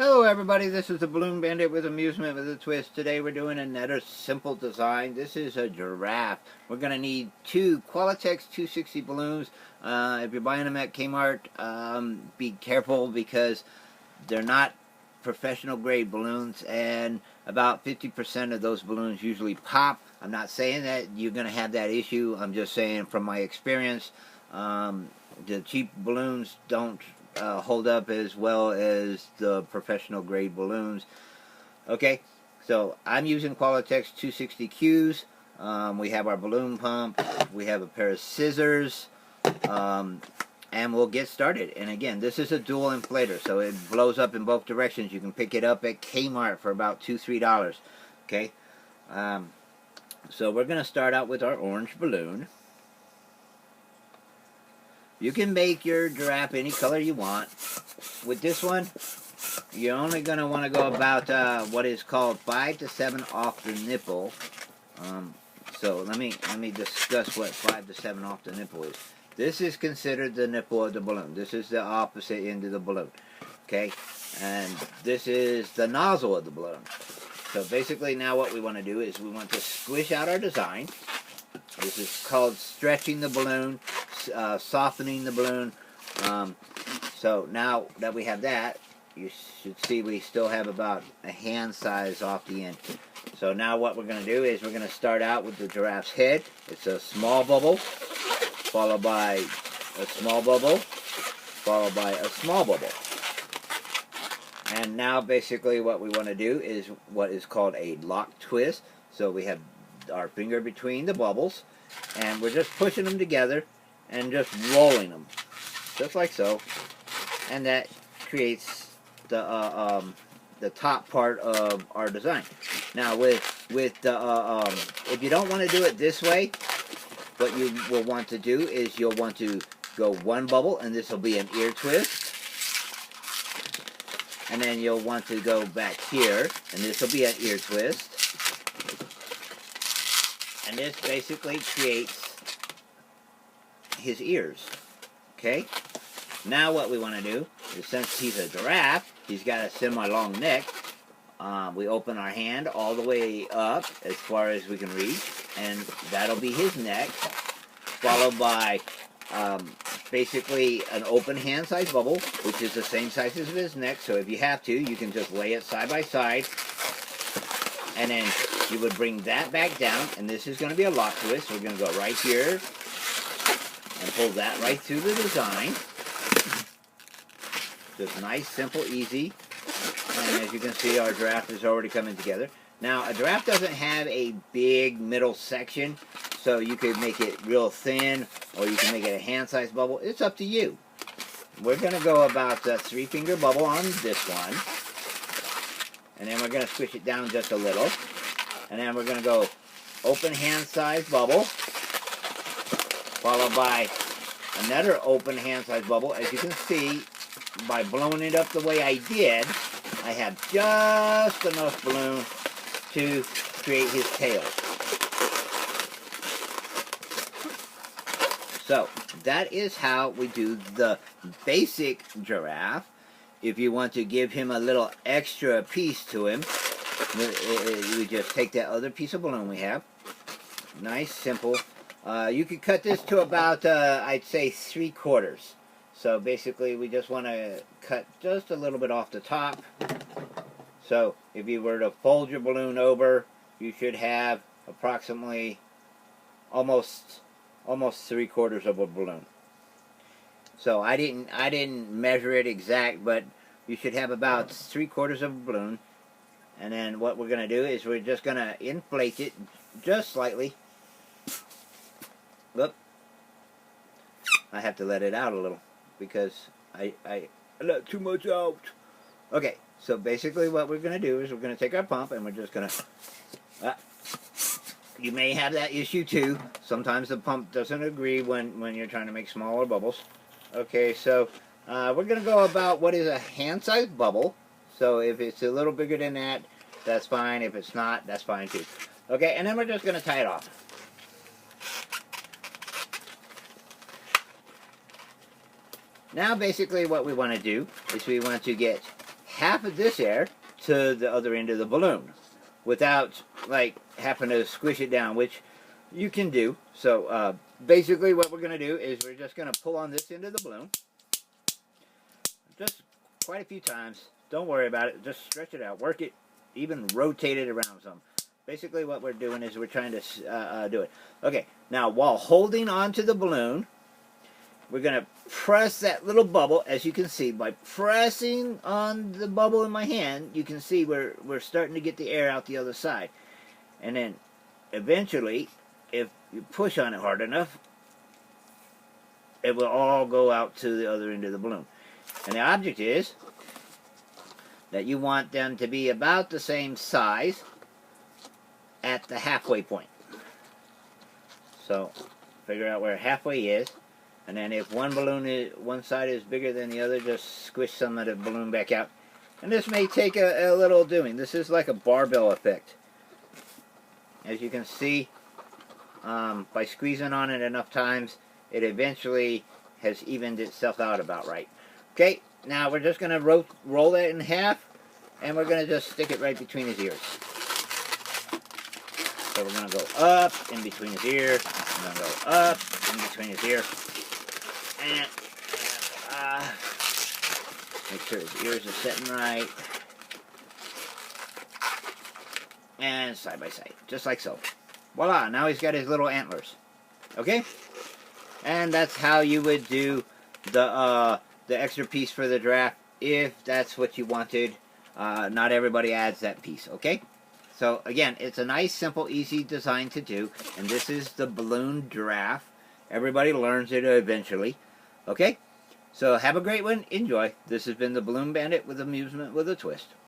Hello everybody, this is the Balloon Bandit with amusement with a twist. Today we're doing another simple design. This is a giraffe. We're going to need two Qualitex 260 balloons. If you're buying them at Kmart, be careful because they're not professional grade balloons, and about 50% of those balloons usually pop. I'm not saying that you're going to have that issue. I'm just saying from my experience, the cheap balloons don't hold up as well as the professional grade balloons. Okay, so I'm using Qualitex 260 Qs. We have our balloon pump, we have a pair of scissors, and we'll get started. And again, this is a dual inflator, so it blows up in both directions. You can pick it up at Kmart for about $2-3. Okay, so we're going to start out with our orange balloon. You can make your giraffe any color you want. With this one, you're only going to want to go about what is called 5 to 7 off the nipple. So let me discuss what 5 to 7 off the nipple is. This is considered the nipple of the balloon. This is the opposite end of the balloon. Okay, and this is the nozzle of the balloon. So basically, now what we want to do is we want to squish out our design. This is called stretching the balloon, softening the balloon. So now that we have that, you should see we still have about a hand size off the end. So now what we're going to do is we're going to start out with the giraffe's head. It's a small bubble, followed by a small bubble, followed by a small bubble. And now basically what we want to do is what is called a lock twist. So we have our finger between the bubbles, and we're just pushing them together and just rolling them, just like so. And that creates the top part of our design. Now with the if you don't want to do it this way, what you will want to do is you'll want to go one bubble, and this will be an ear twist. And then you'll want to go back here, and this will be an ear twist. And this basically creates his ears. Okay? Now what we want to do is, since he's a giraffe, he's got a semi-long neck. We open our hand all the way up as far as we can reach, and that'll be his neck, followed by basically an open hand size bubble, which is the same size as his neck. So if you have to, you can just lay it side by side, and then you would bring that back down, and this is going to be a lock twist. We're going to go right here and pull that right through the design. Just nice, simple, easy. And as you can see, our giraffe is already coming together. Now, a giraffe doesn't have a big middle section, so you could make it real thin, or you can make it a hand-sized bubble. It's up to you. We're going to go about a 3-finger bubble on this one. And then we're going to squish it down just a little. And then we're going to go open hand-sized bubble, followed by another open hand-sized bubble. As you can see, by blowing it up the way I did, I have just enough balloon to create his tail. So that is how we do the basic giraffe. If you want to give him a little extra piece to him, we just take that other piece of balloon we have. Nice, simple. You could cut this to about, I'd say, 3/4. So basically, we just want to cut just a little bit off the top. So if you were to fold your balloon over, you should have approximately almost 3/4 of a balloon. So I didn't measure it exact, but you should have about 3/4 of a balloon. And then what we're going to do is we're just going to inflate it just slightly. Whoop. I have to let it out a little because I let too much out. Okay, so basically what we're going to do is we're going to take our pump, and we're just going to... you may have that issue too. Sometimes the pump doesn't agree when you're trying to make smaller bubbles. Okay, so we're going to go about what is a hand-sized bubble. So if it's a little bigger than that, that's fine. If it's not, that's fine too. Okay, and then we're just going to tie it off. Now basically what we want to do is we want to get half of this air to the other end of the balloon without like having to squish it down, which you can do. So basically what we're going to do is we're just going to pull on this end of the balloon just quite a few times. Don't worry about it. Just stretch it out. Work it. Even rotate it around some. Basically what we're doing is we're trying to do it. Okay, now while holding on to the balloon, we're going to press that little bubble. As you can see, by pressing on the bubble in my hand, you can see we're starting to get the air out the other side. And then eventually, if you push on it hard enough, it will all go out to the other end of the balloon. And the object is that you want them to be about the same size at the halfway point. So figure out where halfway is, and then if one side is bigger than the other, just squish some of the balloon back out. And this may take a little doing. This is like a barbell effect. As you can see, by squeezing on it enough times, it eventually has evened itself out about right. Okay, now we're just going to roll that in half, and we're going to just stick it right between his ears. So we're going to go up in between his ear, and then go up in between his ear, and make sure his ears are sitting right, and side by side, just like so. Voila, now he's got his little antlers. Okay? And that's how you would do the extra piece for the giraffe if that's what you wanted. Not everybody adds that piece, okay? So again, it's a nice, simple, easy design to do, and this is the balloon giraffe. Everybody learns it eventually, okay? So have a great one. Enjoy. This has been the Balloon Bandit with amusement with a twist.